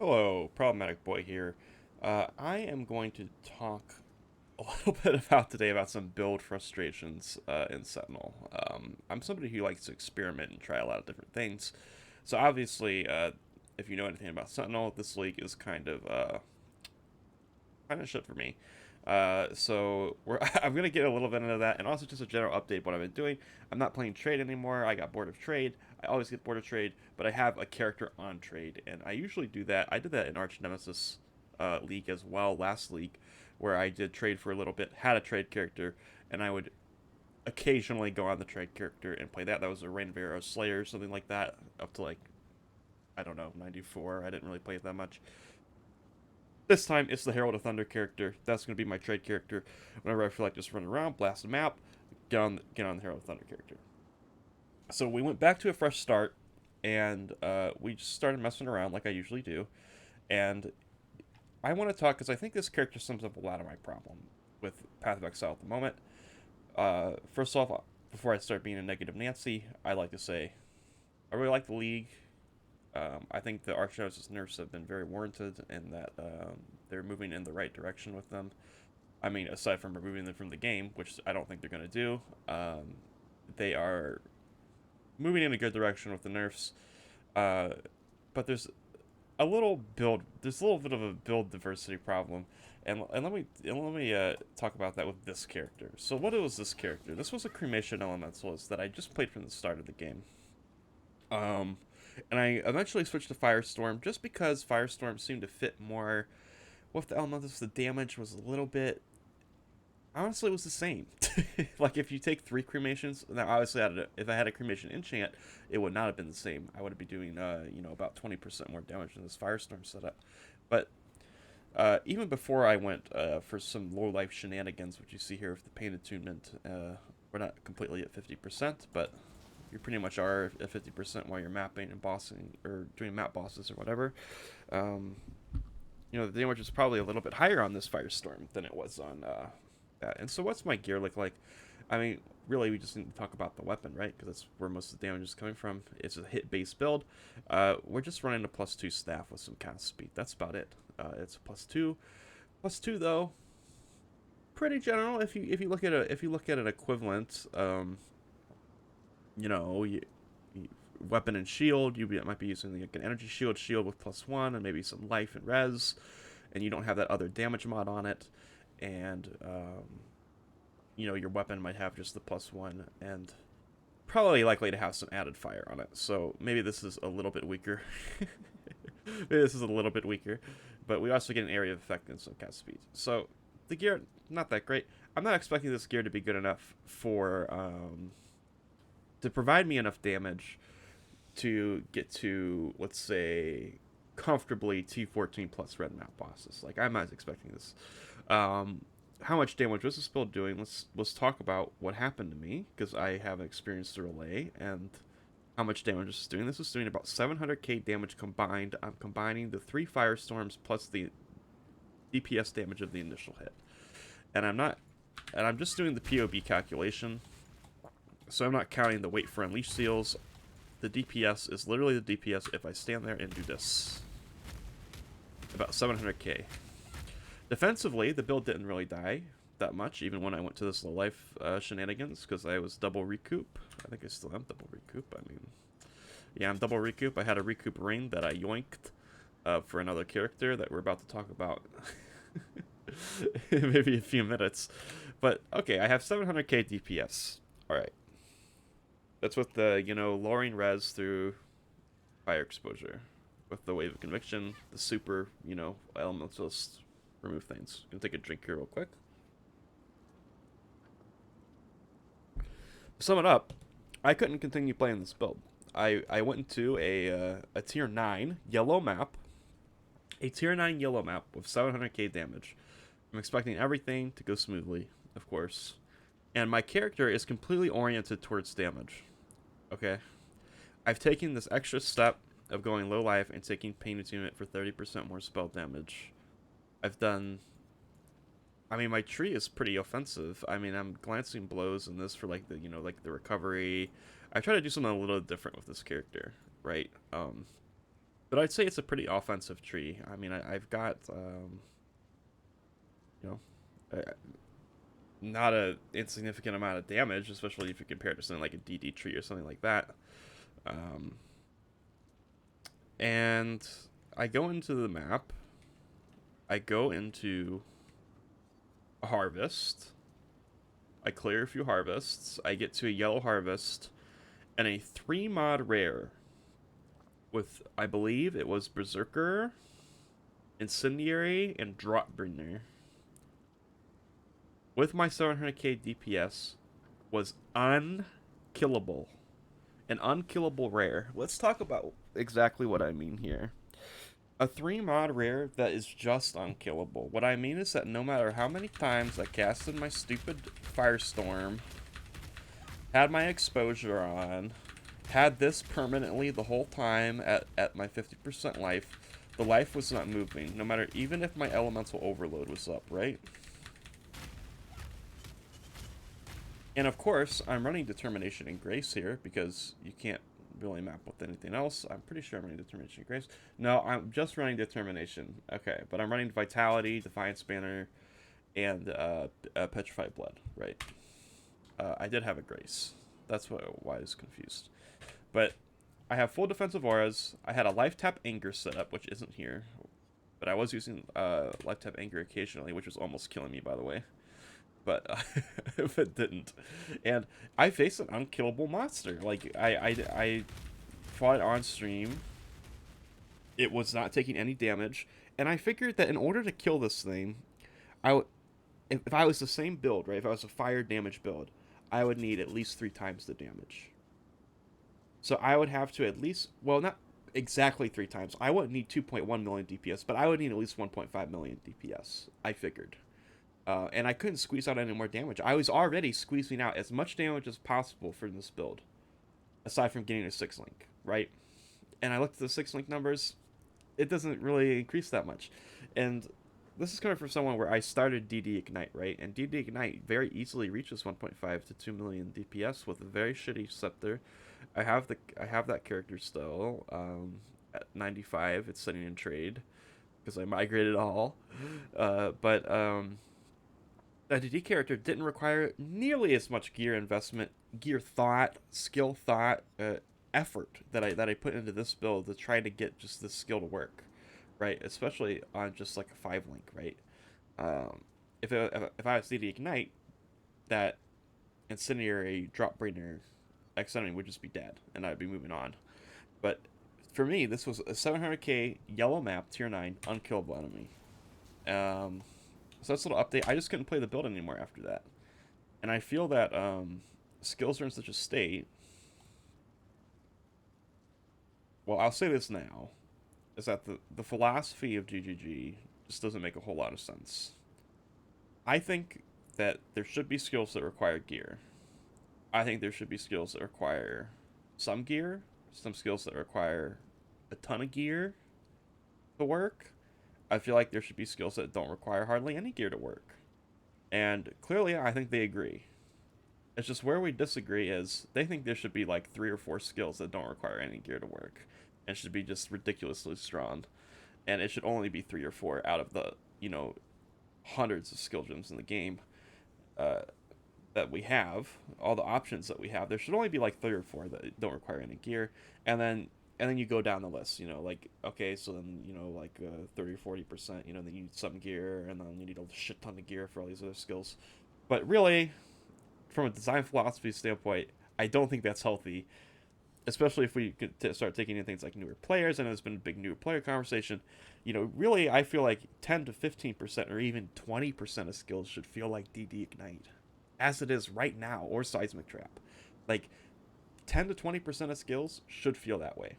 Hello, Problematic Boy here. I am going to talk a little bit about some build frustrations in Sentinel. I'm somebody who likes to experiment and try a lot of different things. So obviously, if you know anything about Sentinel, this league is kind of shit for me. I'm gonna get a little bit into that, and also just a general update of what I've been doing. I'm not playing trade anymore. I got bored of trade. I always get bored of trade, but I have a character on trade, and I usually do that. I did that in Arch Nemesis league as well last league, where I did trade for a little bit, had a trade character, and I would occasionally go on the trade character and play that. That was a Rain of Arrows Slayer, something like that, up to like I don't know 94. I didn't really play it that much. This time, it's the Herald of Thunder character. That's going to be my trade character. Whenever I feel like just running around, blast the map, get on the Herald of Thunder character. So we went back to a fresh start, and we just started messing around like I usually do. And I want to talk because I think this character sums up a lot of my problem with Path of Exile at the moment. First off, before I start being a negative Nancy, I like to say I really like the league. I think the Archnemesis nerfs have been very warranted and that they're moving in the right direction with them. I mean, aside from removing them from the game, which I don't think they're going to do, they are moving in a good direction with the nerfs. Uh, but there's a little bit of a build diversity problem, and let me talk about that with this character. So what was this character? This was a Cremation Elementalist that I just played from the start of the game. Um, and I eventually switched to Firestorm just because Firestorm seemed to fit more with the elementals. The damage was a little bit. Honestly, it was the same. Like if you take three cremations, now obviously if I had a cremation enchant, it would not have been the same. I would be doing about 20% more damage than this Firestorm setup. But even before I went for some low life shenanigans, which you see here with the pain attunement, we're not completely at 50%, but you pretty much are at 50% while you're mapping and bossing or doing map bosses or whatever. Um, the damage is probably a little bit higher on this Firestorm than it was on that. And so, what's my gear look like? I mean, really, we just need to talk about the weapon, right? Because that's where most of the damage is coming from. It's a hit-based build. We're just running a +2 staff with some cast speed. That's about it. It's a +2. +2 though, pretty general. If you look at an equivalent, you know, weapon and shield, might be using like an energy shield with +1 and maybe some life and res, and you don't have that other damage mod on it, and your weapon might have just the +1 and probably likely to have some added fire on it. So maybe this is a little bit weaker. Maybe this is a little bit weaker, but we also get an area of effect and some cast speed. So the gear not that great. I'm not expecting this gear to be good enough to provide me enough damage to get to, let's say, comfortably T14 plus red map bosses. Like, I'm not expecting this. How much damage was this build doing? Let's talk about what happened to me, because I haven't experienced the relay, and how much damage this is doing. This is doing about 700k damage combined. I'm combining the 3 firestorms plus the DPS damage of the initial hit. And I'm just doing the POB calculation, so I'm not counting the wait for unleash seals. The DPS is literally the DPS if I stand there and do this. About 700k. Defensively, the build didn't really die that much, even when I went to this low life shenanigans, because I was double recoup. I think I still am double recoup. I mean, yeah, I'm double recoup. I had a recoup ring that I yoinked for another character that we're about to talk about in maybe a few minutes. But okay, I have 700k DPS. All right. That's with the, lowering res through fire exposure. With the wave of conviction, the super, elementalist remove things. Gonna take a drink here real quick. To sum it up, I couldn't continue playing this build. I went into a tier 9 yellow map. A tier 9 yellow map with 700k damage. I'm expecting everything to go smoothly, of course. And my character is completely oriented towards damage. Okay? I've taken this extra step of going low life and taking pain attunement for 30% more spell damage. I mean, my tree is pretty offensive. I mean, I'm glancing blows in this for like the recovery. I try to do something a little different with this character, right? But I'd say it's a pretty offensive tree. I mean, I've got, you know, uh, not a insignificant amount of damage, especially if you compare it to something like a DD tree or something like that. Um, and I go into the map. I go into a harvest. I clear a few harvests. I get to a yellow harvest and a 3 mod rare with, I believe it was Berserker, Incendiary, and Dropbringer. With my 700k DPS, was unkillable. An unkillable rare. Let's talk about exactly what I mean here. A 3 mod rare that is just unkillable. What I mean is that no matter how many times I casted my stupid firestorm, had my exposure on, had this permanently the whole time at my 50% life, the life was not moving, no matter, even if my elemental overload was up, right? And of course, I'm running Determination and Grace here, because you can't really map with anything else. I'm pretty sure I'm running Determination and Grace. No, I'm just running Determination. Okay, but I'm running Vitality, Defiance Banner, and Petrified Blood, right? I did have a Grace. That's why I was confused. But I have full defensive auras. I had a life tap anger setup, which isn't here. But I was using life tap anger occasionally, which was almost killing me, by the way. But if it didn't. And I faced an unkillable monster. Like, I fought it on stream. It was not taking any damage. And I figured that in order to kill this thing, if I was the same build, right? If I was a fire damage build, I would need at least 3 times the damage. So I would have to at least, well, not exactly 3 times. I wouldn't need 2.1 million DPS, but I would need at least 1.5 million DPS, I figured. And I couldn't squeeze out any more damage. I was already squeezing out as much damage as possible for this build, aside from getting a 6-link, right? And I looked at the 6-link numbers, it doesn't really increase that much. And this is coming from someone where I started DD Ignite, right? And DD Ignite very easily reaches 1.5 to 2 million DPS with a very shitty scepter. I have that character still at 95. It's sitting in trade because I migrated all. But that DD character didn't require nearly as much gear investment, gear thought, skill thought, effort that I put into this build to try to get just this skill to work, right? Especially on just like a 5-link, right? If I was DD Ignite, that Incendiary Dropbringer X-Enemy would just be dead, and I'd be moving on. But for me, this was a 700k yellow map, tier 9, unkillable enemy. So that's a little update. I just couldn't play the build anymore after that. And I feel that skills are in such a state. Well, I'll say this now, is that the philosophy of GGG just doesn't make a whole lot of sense. I think that there should be skills that require gear. I think there should be skills that require some gear, some skills that require a ton of gear to work. I feel like there should be skills that don't require hardly any gear to work. And clearly, I think they agree. It's just where we disagree is they think there should be like 3 or 4 skills that don't require any gear to work. And should be just ridiculously strong. And it should only be 3 or 4 out of the, hundreds of skill gems in the game that we have, all the options that we have. There should only be like 3 or 4 that don't require any gear. And then you go down the list, like, okay, so then, like 30 or 40%, then you need some gear, and then you need a shit ton of gear for all these other skills. But really, from a design philosophy standpoint, I don't think that's healthy, especially if we could start taking in things like newer players. I know there's been a big newer player conversation. Really, I feel like 10 to 15% or even 20% of skills should feel like DD Ignite, as it is right now, or Seismic Trap. Like, 10 to 20% of skills should feel that way.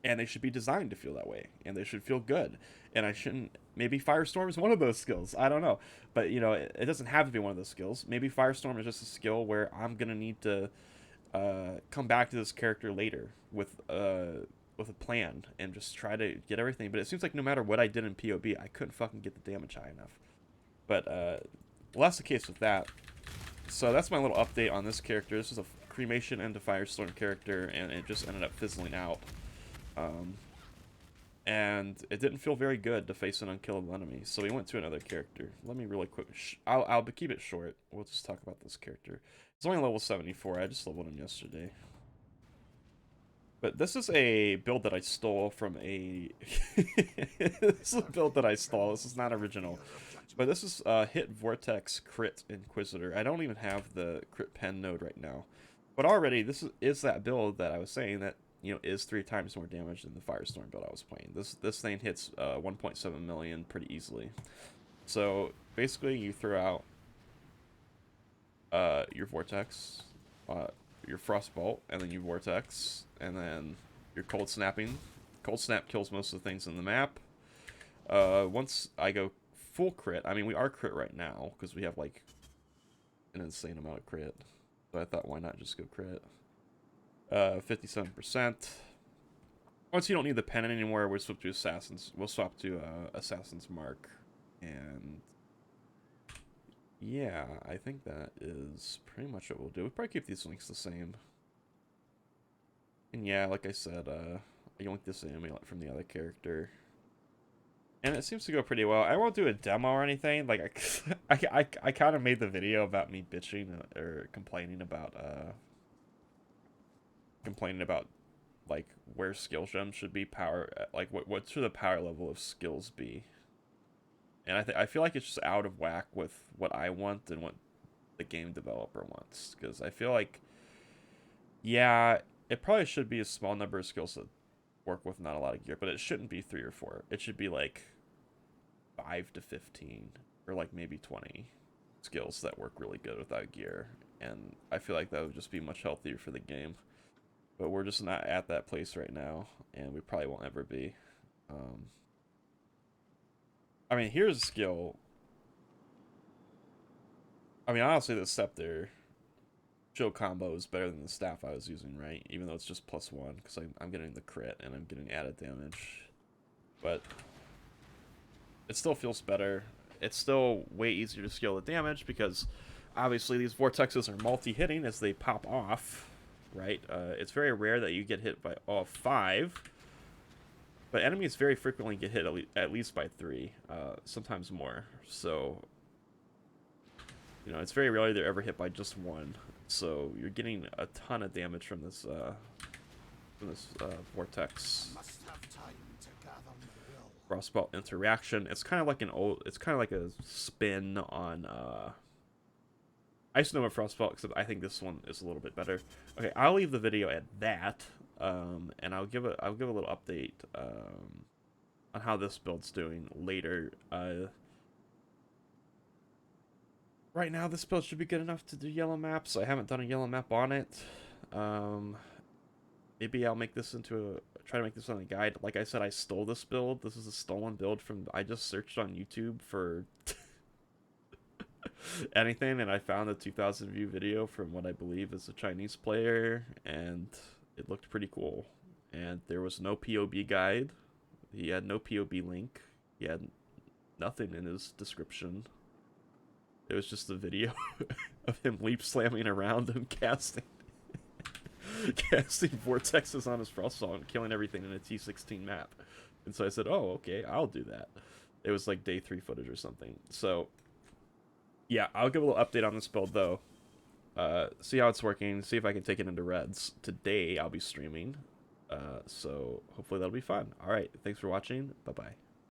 And they should be designed to feel that way, and they should feel good. And I shouldn't, maybe Firestorm is one of those skills, I don't know, but it doesn't have to be one of those skills. Maybe Firestorm is just a skill where I'm gonna need to come back to this character later with a plan and just try to get everything. But it seems like no matter what I did in POB, I couldn't fucking get the damage high enough. But well, that's the case with that. So that's my little update on this character. This is a cremation into firestorm character, and it just ended up fizzling out. And it didn't feel very good to face an unkillable enemy, so we went to another character. Let me really quick. I'll keep it short. We'll just talk about this character. It's only level 74. I just leveled him yesterday. But this is a build that I stole from a... This is a build that I stole. This is not original. But this is Hit Vortex Crit Inquisitor. I don't even have the crit pen node right now. But already, this is that build that I was saying that, you know, is 3 times more damage than the firestorm build I was playing. This thing hits 1.7 million pretty easily. So basically, you throw out your Vortex, your Frostbolt, and then you Vortex, and then your Cold Snapping. Cold Snap kills most of the things in the map. Once I go full crit, I mean, we are crit right now, because we have, like, an insane amount of crit. So I thought, why not just go crit? 57%. Once you don't need the pen anymore, we'll swap to Assassins. We'll swap to Assassin's Mark. And yeah, I think that is pretty much what we'll do. We'll probably keep these links the same. And yeah, like I said, I yoinked this enemy from the other character. And it seems to go pretty well. I won't do a demo or anything. Like, I kind of made the video about me bitching or complaining about like where skill gems should be like what should the power level of skills be. And I feel like it's just out of whack with what I want and what the game developer wants. Because I feel like, yeah, it probably should be a small number of skills that work with not a lot of gear, but it shouldn't be 3 or 4. It should be like 5 to 15, or like maybe 20 skills that work really good without gear. And I feel like that would just be much healthier for the game. But we're just not at that place right now, and we probably won't ever be. I mean, here's a skill. I mean, honestly, the Scepter shield combo is better than the staff I was using, right? Even though it's just +1, because I'm getting the crit and I'm getting added damage. But it still feels better. It's still way easier to scale the damage, because obviously these vortexes are multi-hitting as they pop off, right? It's very rare that you get hit by all 5. But enemies very frequently get hit at least by 3, sometimes more. So, you know, it's very rarely they're ever hit by just 1. So you're getting a ton of damage from this vortex. Frostbolt interaction. It's kind of like a spin on Ice Nova Frostbolt, except I think this one is a little bit better. Okay, I'll leave the video at that. And I'll give a little update on how this build's doing later. Right now, this build should be good enough to do yellow maps. I haven't done a yellow map on it. Maybe I'll make this try to make this on a guide. Like I said, I stole this build. This is a stolen build from. I just searched on YouTube for anything, and I found a 2,000 view video from what I believe is a Chinese player, and it looked pretty cool. And there was no POB guide. He had no POB link. He had nothing in his description. It was just a video of him leap slamming around and casting vortexes on his Frostbolt and killing everything in a T16 map. And so I said, oh, okay, I'll do that. It was like day 3 footage or something. So yeah, I'll give a little update on this build though. See how it's working, see if I can take it into reds. Today I'll be streaming, so hopefully that'll be fun. Alright, thanks for watching, bye-bye.